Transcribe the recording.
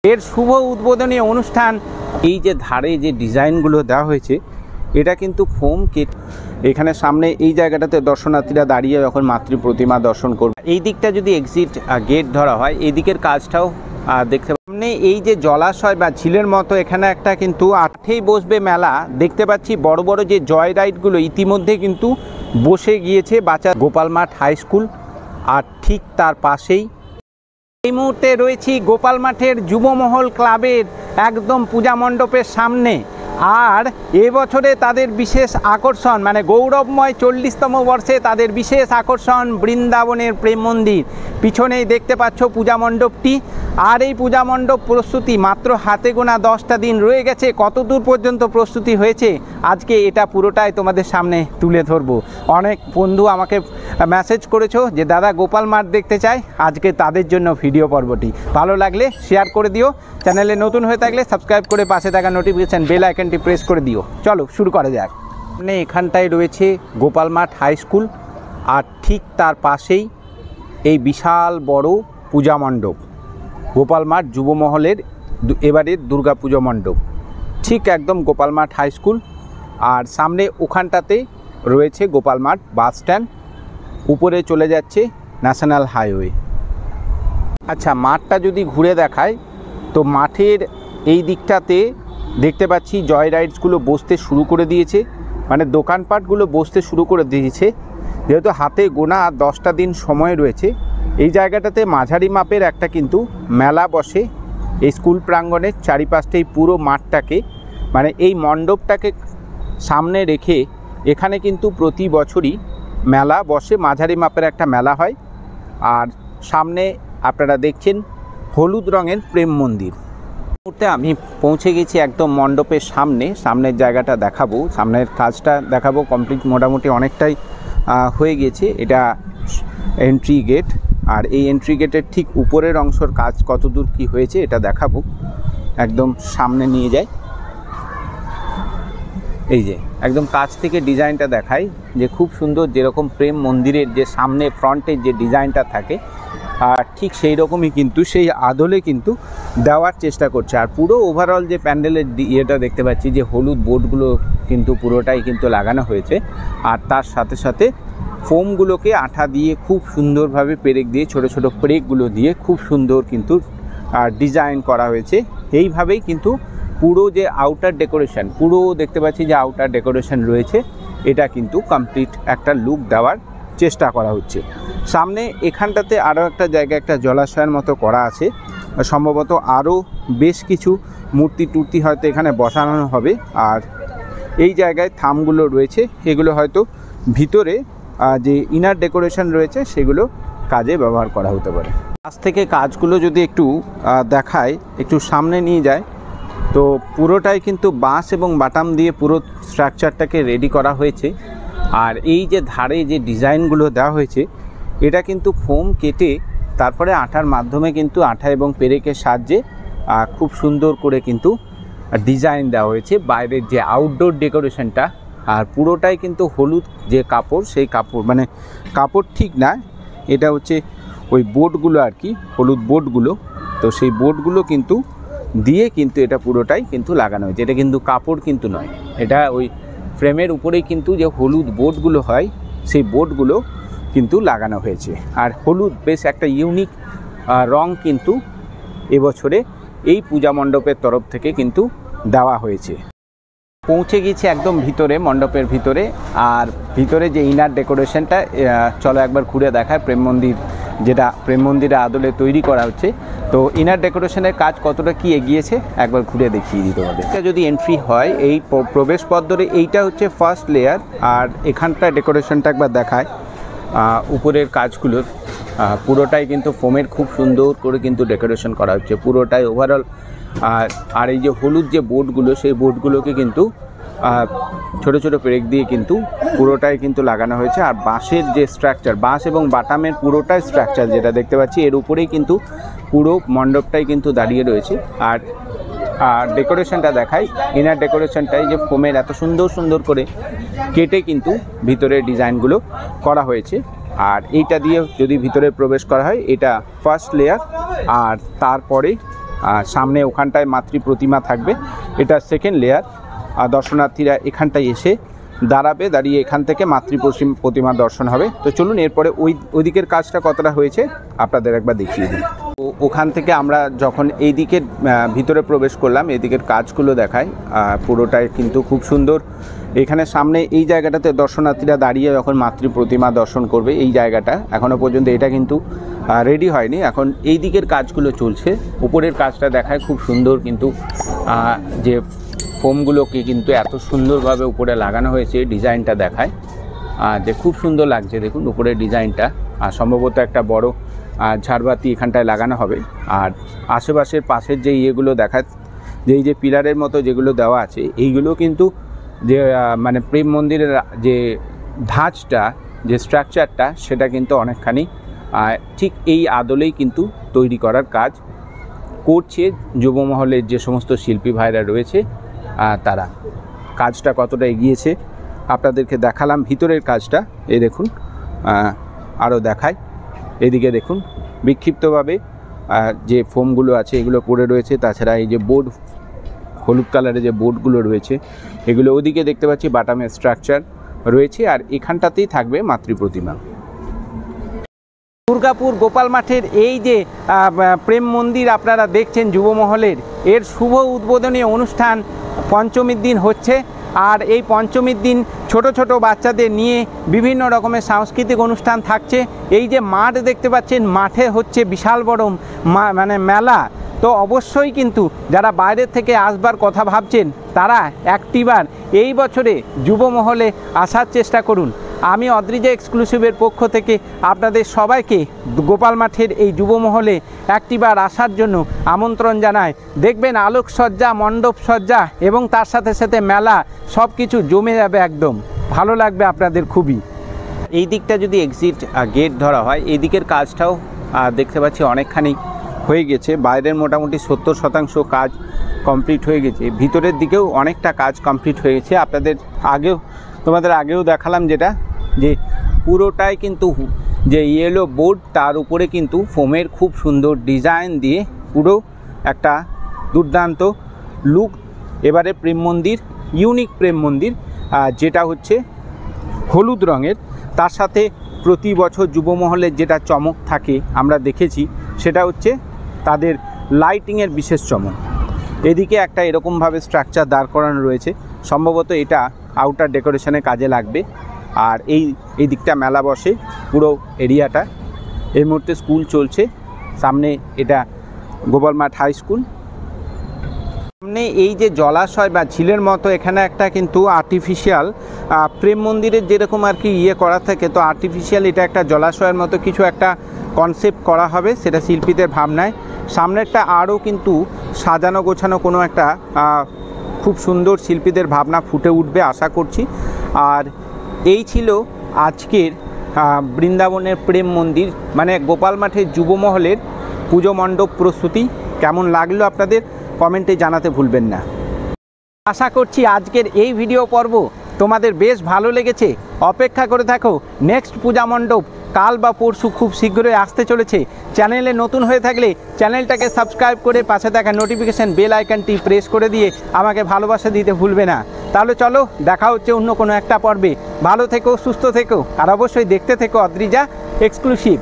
এর শুভ উদ্বোধনী অনুষ্ঠান। এই যে ধারে যে ডিজাইনগুলো দেওয়া হয়েছে এটা কিন্তু ফোম কেট। এখানে সামনে এই জায়গাটাতে দর্শনার্থীরা দাঁড়িয়ে যখন মাতৃ প্রতিমা দর্শন করবে, এই দিকটা যদি এক্সিট গেট ধরা হয় এই দিকের কাজটাও দেখতে সামনে এই যে জলাশয় বা ঝিলের মতো এখানে একটা কিন্তু আঠেই বসবে মেলা দেখতে পাচ্ছি। বড় বড় যে জয় রাইডগুলো ইতিমধ্যে কিন্তু বসে গিয়েছে বাচ্চা গোপাল মাঠ হাই স্কুল, আর ঠিক তার পাশেই এই মুহূর্তে রয়েছি গোপাল মাঠের যুবমহল ক্লাবের একদম পূজা মণ্ডপের সামনে। আর এবছরে তাদের বিশেষ আকর্ষণ মানে গৌরবময় 40তম বর্ষে তাদের বিশেষ আকর্ষণ বৃন্দাবনের প্রেম মন্দির। পিছনেই দেখতে পাচ্ছ পূজা মণ্ডপটি। আর এই পূজা মণ্ডপ প্রস্তুতি মাত্র হাতে গোনা 10টা দিন রয়ে গেছে। কত দূর পর্যন্ত প্রস্তুতি হয়েছে আজকে এটা পুরোটাই তোমাদের সামনে তুলে ধরবো। অনেক বন্ধু আমাকে মেসেজ করেছো যে দাদা গোপাল মাঠ দেখতে চাই, আজকে তাদের জন্য ভিডিও পর্বটি। ভালো লাগলে শেয়ার করে দিও, চ্যানেলে নতুন হয়ে থাকলে সাবস্ক্রাইব করে পাশে থাকা নোটিফিকেশান বেল আইকনটি প্রেস করে দিও। চলো শুরু করা যাক। মানে এখানটায় রয়েছে গোপাল মাঠ হাই স্কুল, আর ঠিক তার পাশেই এই বিশাল বড় পূজা মণ্ডপ গোপাল মাঠ যুবমহলের এবারের দুর্গা পুজো মণ্ডপ, ঠিক একদম গোপাল মাঠ হাই স্কুল। আর সামনে ওখানটাতে রয়েছে গোপাল মাঠ বাস স্ট্যান্ড, উপরে চলে যাচ্ছে ন্যাশনাল হাইওয়ে। আচ্ছা, মাঠটা যদি ঘুরে দেখায় তো মাঠের এই দিকটাতে দেখতে পাচ্ছি জয় রাইডসগুলো বসতে শুরু করে দিয়েছে, মানে দোকানপাটগুলো বসতে শুরু করে দিয়েছে। যেহেতু হাতে গোনা 10টা দিন সময় রয়েছে, এই জায়গাটাতে মাঝারি মাপের একটা কিন্তু মেলা বসে এই স্কুল প্রাঙ্গণের চারিপাশে। এই পুরো মাঠটাকে মানে এই মণ্ডপটাকে সামনে রেখে এখানে কিন্তু প্রতি বছরই মেলা বসে, মাঝারি মাপের একটা মেলা হয়। আর সামনে আপনারা দেখছেন হলুদ রঙের প্রেম মন্দির। মুহূর্তে আমি পৌঁছে গেছি একদম মণ্ডপের সামনের জায়গাটা দেখাবো, সামনের কাজটা দেখাবো। কমপ্লিট মোটামুটি অনেকটাই হয়ে গেছে। এটা এন্ট্রি গেট, আর এই এন্ট্রি গেটের ঠিক উপরের অংশের কাজ কতদূর কি হয়েছে এটা দেখাবো। একদম সামনে নিয়ে যাই, এই যে একদম কাছ থেকে ডিজাইনটা দেখাই যে খুব সুন্দর, যেরকম প্রেম মন্দিরের যে সামনে ফ্রন্টের যে ডিজাইনটা থাকে আর ঠিক সেই রকমই কিন্তু সেই আদলে কিন্তু দেওয়ার চেষ্টা করছে। আর পুরো ওভারঅল যে প্যান্ডেলের ইয়েটা দেখতে পাচ্ছি যে হলুদ বোর্ডগুলো কিন্তু পুরোটাই কিন্তু লাগানো হয়েছে। আর তার সাথে সাথে ফোমগুলোকে আঠা দিয়ে খুব সুন্দরভাবে পেরেক দিয়ে ছোট ছোট পেরেকগুলো দিয়ে খুব সুন্দর কিন্তু ডিজাইন করা হয়েছে। এইভাবেই কিন্তু পুরো যে আউটার ডেকোরেশন, পুরো দেখতে পাচ্ছি যে আউটার ডেকোরেশন রয়েছে, এটা কিন্তু কমপ্লিট একটা লুক দেওয়ার চেষ্টা করা হচ্ছে। সামনে এখানটাতে আরও একটা জায়গা, একটা জলাশয়ের মতো করা আছে, সম্ভবত আরও বেশ কিছু মূর্তি টুর্তি হয়তো এখানে বসানো হবে। আর এই জায়গায় থামগুলো রয়েছে, এগুলো হয়তো ভিতরে যে ইনার ডেকোরেশন রয়েছে সেগুলো কাজে ব্যবহার করা হতে পারে। কাছ থেকে কাজগুলো যদি একটু দেখায়, একটু সামনে নিয়ে যায়, তো পুরোটাই কিন্তু বাঁশ এবং বাটাম দিয়ে পুরো স্ট্রাকচারটাকে রেডি করা হয়েছে। আর এই যে ধারে যে ডিজাইনগুলো দেওয়া হয়েছে এটা কিন্তু ফোম কেটে তারপরে আঠার মাধ্যমে কিন্তু আঠা এবং পেরেকের সাহায্যে খুব সুন্দর করে কিন্তু ডিজাইন দেওয়া হয়েছে। বাইরের যে আউটডোর ডেকোরেশনটা আর পুরোটাই কিন্তু হলুদ যে কাপড়, সেই কাপড় মানে কাপড় ঠিক না, এটা হচ্ছে ওই বোর্ডগুলো আর কি, হলুদ বোর্ডগুলো, তো সেই বোর্ডগুলো কিন্তু দিয়ে কিন্তু এটা পুরোটাই কিন্তু লাগানো হয়েছে। এটা কিন্তু কাপড় কিন্তু নয়, এটা ওই ফ্রেমের উপরেই কিন্তু যে হলুদ বোর্ডগুলো হয় সেই বোর্ডগুলো কিন্তু লাগানো হয়েছে। আর হলুদ বেশ একটা ইউনিক রং কিন্তু এবছরে এই পূজা মণ্ডপের তরফ থেকে কিন্তু দেওয়া হয়েছে। পৌঁছে গেছি একদম ভিতরে, মণ্ডপের ভিতরে। আর ভিতরে যে ইনার ডেকোরেশনটা চলো একবার ঘুরে দেখায়, প্রেম মন্দির যেটা প্রেম মন্দিরের আদলে তৈরি করা হচ্ছে, তো ইনার ডেকোরেশনের কাজ কতটা কি এগিয়েছে একবার ঘুরে দেখিয়ে দিতে হবে। এটা যদি এন্ট্রি হয় এই প্রবেশ পথ ধরে, এইটা হচ্ছে ফার্স্ট লেয়ার। আর এখানটা ডেকোরেশনটা একবার দেখায়, উপরের কাজগুলোর পুরোটাই কিন্তু ফোমের খুব সুন্দর করে কিন্তু ডেকোরেশন করা হচ্ছে পুরোটাই ওভারঅল। আর এই যে হলুদ যে বোর্ডগুলো, সেই বোর্ডগুলোকে কিন্তু ছোট ছোট পেরেক দিয়ে কিন্তু পুরোটাই কিন্তু লাগানো হয়েছে। আর বাঁশের যে স্ট্রাকচার, বাঁশ এবং বাটামের পুরোটাই স্ট্রাকচার যেটা দেখতে পাচ্ছি, এর উপরেই কিন্তু পুরো মণ্ডপটাই কিন্তু দাঁড়িয়ে রয়েছে। আর ডেকোরেশনটা দেখাই, ইনার ডেকোরেশনটাই যে ফোমের এত সুন্দর সুন্দর করে কেটে কিন্তু ভিতরে ডিজাইনগুলো করা হয়েছে। আর এইটা দিয়ে যদি ভিতরে প্রবেশ করা হয়, এটা ফার্স্ট লেয়ার। আর তারপরে আর সামনে ওখানটায় মাতৃ প্রতিমা থাকবে, এটা সেকেন্ড লেয়ার। আর দর্শনার্থীরা এখানটায় এসে দাঁড়াবে, দাঁড়িয়ে এখান থেকে মাতৃ প্রতিমা দর্শন হবে। তো চলুন এরপরে ওইদিকের কাজটা কতটা হয়েছে আপনাদের একবার দেখিয়ে দিই। ওখান থেকে আমরা যখন এই দিকের ভিতরে প্রবেশ করলাম, এদিকের কাজগুলো দেখায়, পুরোটাই কিন্তু খুব সুন্দর। এখানে সামনে এই জায়গাটাতে দর্শনার্থীরা দাঁড়িয়ে যখন মাতৃ প্রতিমা দর্শন করবে, এই জায়গাটা এখনও পর্যন্ত এটা কিন্তু রেডি হয়নি, এখন এই দিকের কাজগুলো চলছে। উপরের কাজটা দেখায় খুব সুন্দর, কিন্তু যে ফোমগুলোকে কিন্তু এত সুন্দরভাবে উপরে লাগানো হয়েছে, ডিজাইনটা দেখায় যে খুব সুন্দর লাগছে। দেখুন উপরের ডিজাইনটা, আর সম্ভবত একটা বড় ঝাড়বাতি এখানটায় লাগানো হবে। আর আশেপাশের পাশের যে ইয়েগুলো দেখায়, যে এই যে পিলারের মতো যেগুলো দেওয়া আছে, এইগুলো কিন্তু যে মানে প্রেম মন্দিরের যে ধাঁচটা, যে স্ট্রাকচারটা, সেটা কিন্তু অনেকখানি ঠিক এই আদলেই কিন্তু তৈরি করার কাজ করছে যুব মহলের যে সমস্ত শিল্পী ভাইরা রয়েছে তারা। কাজটা কতটা এগিয়েছে আপনাদেরকে দেখালাম, ভিতরের কাজটা এই দেখুন, আরও দেখায়। এদিকে দেখুন বিক্ষিপ্তভাবে যে ফোমগুলো আছে এগুলো পড়ে রয়েছে, তাছাড়া এই যে বোর্ড, হলুদ কালারের যে বোর্ডগুলো রয়েছে এগুলো, ওদিকে দেখতে পাচ্ছি বাটামের স্ট্রাকচার রয়েছে, আর এখানটাতেই থাকবে মাতৃ প্রতিমা। দুর্গাপুর গোপাল মাঠের এই যে প্রেম মন্দির আপনারা দেখছেন যুব মহলের, এর শুভ উদ্বোধনী অনুষ্ঠান পঞ্চমীর দিন হচ্ছে। আর এই পঞ্চমীর দিন ছোট ছোট বাচ্চাদের নিয়ে বিভিন্ন রকমের সাংস্কৃতিক অনুষ্ঠান থাকছে। এই যে মাঠ দেখতে পাচ্ছেন, মাঠে হচ্ছে বিশাল বড় মানে মেলা। তো অবশ্যই কিন্তু যারা বাইরের থেকে আসবার কথা ভাবছেন, তারা একটিবার এই বছরে যুব মহলে আসার চেষ্টা করুন। আমি অদ্রিজা এক্সক্লুসিভের পক্ষ থেকে আপনাদের সবাইকে গোপাল মাঠের এই যুব মহলে একটিবার আসার জন্য আমন্ত্রণ জানাই। দেখবেন আলোকসজ্জা, মণ্ডপ সজ্জা এবং তার সাথে সাথে মেলা, সব কিছু জমে যাবে, একদম ভালো লাগবে আপনাদের খুবই। এই দিকটা যদি এক্সিট গেট ধরা হয়, এই দিকের কাজটাও দেখতে পাচ্ছি অনেকখানি হয়ে গেছে। বাইরের মোটামুটি 70% কাজ কমপ্লিট হয়ে গেছে, ভিতরের দিকেও অনেকটা কাজ কমপ্লিট হয়ে গেছে। তোমাদের আগেও দেখালাম যেটা, যে পুরোটাই কিন্তু যে ইয়েলো বোর্ড, তার উপরে কিন্তু ফোমের খুব সুন্দর ডিজাইন দিয়ে পুরো একটা দুর্দান্ত লুক। এবারে প্রেম মন্দির, ইউনিক প্রেম মন্দির, যেটা হচ্ছে হলুদ রঙের, তার সাথে প্রতি বছর যুব মহলের যেটা চমক থাকে আমরা দেখেছি, সেটা হচ্ছে তাদের লাইটিংয়ের বিশেষ চমক। এদিকে একটা এরকমভাবে স্ট্রাকচার দাঁড় করানো রয়েছে, সম্ভবত এটা আউটার ডেকোরেশনের কাজে লাগবে। আর এই দিকটা মেলা বসে পুরো এরিয়াটা। এই মুহূর্তে স্কুল চলছে, সামনে এটা গোপাল মাঠ হাই স্কুল। সামনে এই যে জলাশয় বা ঝিলের মতো, এখানে একটা কিন্তু আর্টিফিশিয়াল প্রেম মন্দিরের যেরকম আর কি ইয়ে করা থাকে, তো আর্টিফিশিয়াল এটা একটা জলাশয়ের মতো কিছু একটা কনসেপ্ট করা হবে, সেটা শিল্পীদের ভাবনায়। সামনেরটা আরও কিন্তু সাজানো গোছানো কোনো একটা খুব সুন্দর শিল্পীদের ভাবনা ফুটে উঠবে আশা করছি। আর এই ছিল আজকের বৃন্দাবনের প্রেম মন্দির, মানে গোপাল মাঠের যুব মহলের পুজো মণ্ডপ প্রস্তুতি। কেমন লাগলো আপনাদের কমেন্টে জানাতে ভুলবেন না। আশা করছি আজকের এই ভিডিও পর্ব তোমাদের বেশ ভালো লেগেছে। অপেক্ষা করে থাকো নেক্সট পূজা মণ্ডপ কাল বা পরশু খুব শীঘ্রই আসতে চলেছে। চ্যানেলে নতুন হয়ে থাকলে চ্যানেলটাকে সাবস্ক্রাইব করে পাশে থাকা নোটিফিকেশান বেল আইকনটি প্রেস করে দিয়ে আমাকে ভালোবাসা দিতে ভুলবে না। তাহলে চলো, দেখা হচ্ছে অন্য কোনো একটা পর্বে। ভালো থেকো, সুস্থ থেকো, আর অবশ্যই দেখতে থেকো অদ্রিজা এক্সক্লুসিভ।